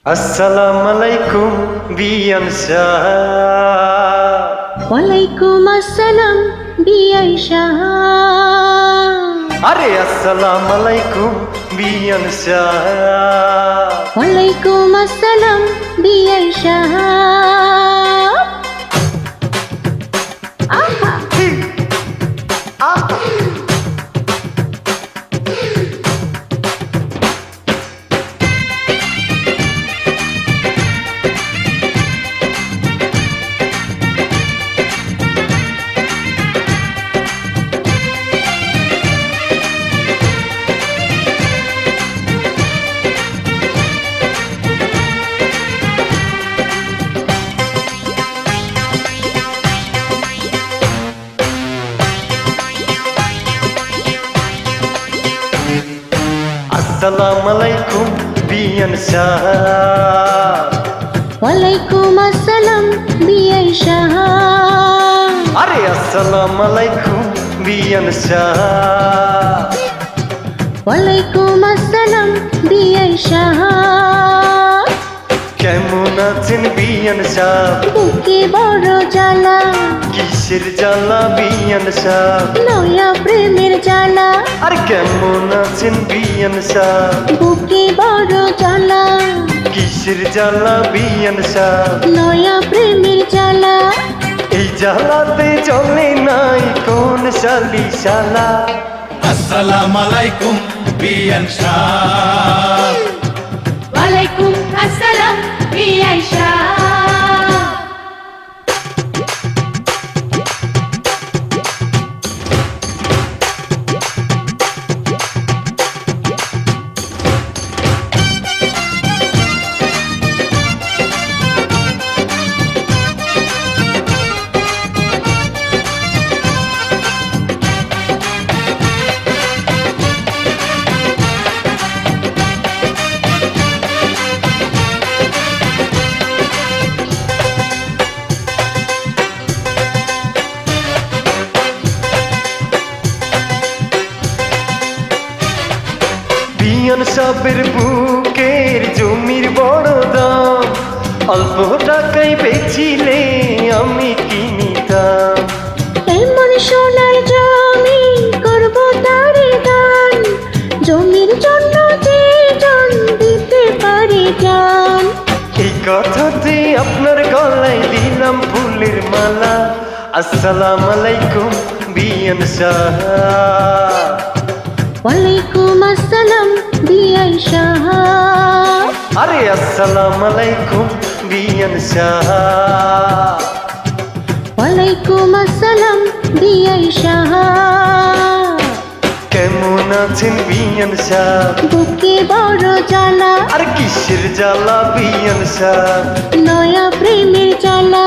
আসসালামু আলাইকুম বিয়ান শাহ। ওয়ালাইকুম আসসালাম বিআই শাহ। আরে আসসালামু আলাইকুম বিয়ান শাহ। ওয়ালাইকুম আসসালাম বিআই শাহ। আহা আসসালামু আলাইকুম বিয়ান শাহ। ওয়ালাইকুম আসসালাম বিআই শাহ। আরে আসসালামু আলাইকুম বিয়ান শাহ। ওয়ালাইকুম আসসালাম বিআই শাহ। কেমন আছেন বিয়ান শাহ? বুকে বড় জ্বালা, কিসের জ্বালা বিয়ান শাহ? নয়া প্রেমের জ্বালা। আর কেমন আছেন বিয়ান শাহ? বুকে বড় জ্বালা, কিসের জ্বালা বিয়ান শাহ? নয়া প্রেমের জ্বালা। এই জ্বালাতে চলে নাই কোন শালি শালা। আসসালামু আলাইকুম বিয়ান শাহ। ওয়ালাইকুম আসসালাম বিআই শাহ। বিয়ান সাহেবের বুকের জমির বড় দাম, অল্প টাকায় বেচিলে আমি কিনিতাম। এমন সোনার জমি করব তারে দান, জমির জন্য যে জন দিতে পারে জান। এই কথাতে আপনার গলায় দিলাম ফুলের মালা। আসসালামু আলাইকুম বিয়ান শাহ। ওয়ালাইকুম আসসালাম বিআই শাহ। আরে আসসালামু আলাইকুম বিয়ান শাহ। ওয়ালাইকুম আসসালাম বিআই শাহ। কেমন আছেন বিয়ান শাহ? বুকে বড় জ্বালা, আর কিসের জ্বালা বিয়ান শাহ? নয়া প্রেমের জ্বালা।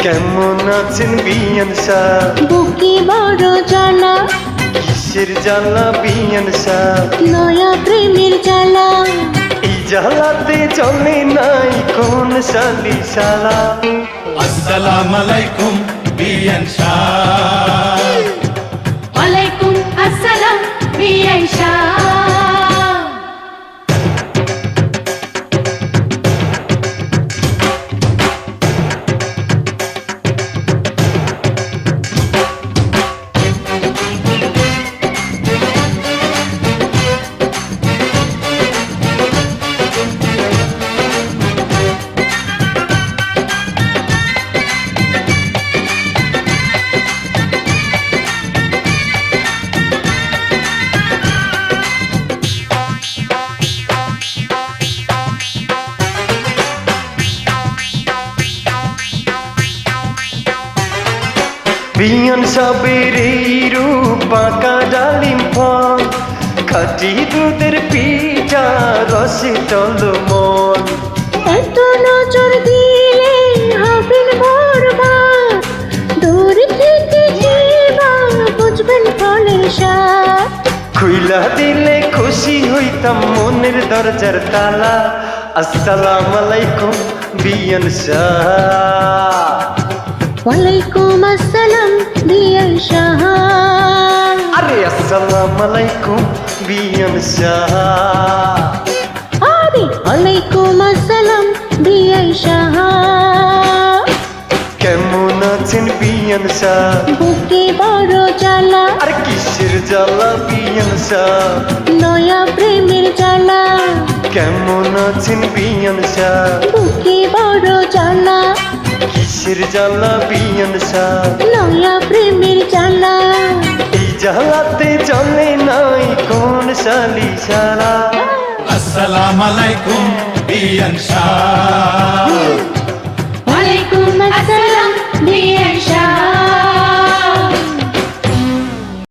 কেমন আছেন বিয়ান শাহ? বুকে বড় জ্বালা, কিসের জ্বালা বিয়ান শাহ? নয়া প্রেমের জ্বালা। এই জ্বালাতে চলে নাই কোন শালি শালা। আসসালামু আলাইকুম বিয়ান শাহ। ওয়ালাইকুম আসসালাম বিআই শাহ। বিয়ান সাহেবের এই রূপ বাঁকা ডালিম ফল, খাঁটি দুধের পিঠা রসে টলমল। এত নজর দিলে হবেন বরবাদ, দূর থেকে কিবা বুঝবেন ফলের স্বাদ। খুইলা দিলে খুশি হইতাম মনের দরজার তালা। আসসালামু আলাইকুম বিয়ান শাহ। ওয়ালাইকুম আসসালাম বিআই শাহ। আরে আসসালামু আলাইকুম বিয়ান শাহ। আরে ওয়ালাইকুম আসসালাম বিয়ান শাহ বুকে বড় জ্বালা আর কিসের জ্বালা বিয়ান শাহ নয়া প্রেমের জ্বালা কেমন আছেন বিয়ান শাহ বুকে বড় জ্বালা কিসের জ্বালা বিয়ান শাহ নয়া প্রেমের জ্বালা এই জ্বালাতে চলে নাই কোন শালি সারা আসসালামু আলাইকুম বিয়ান শাহ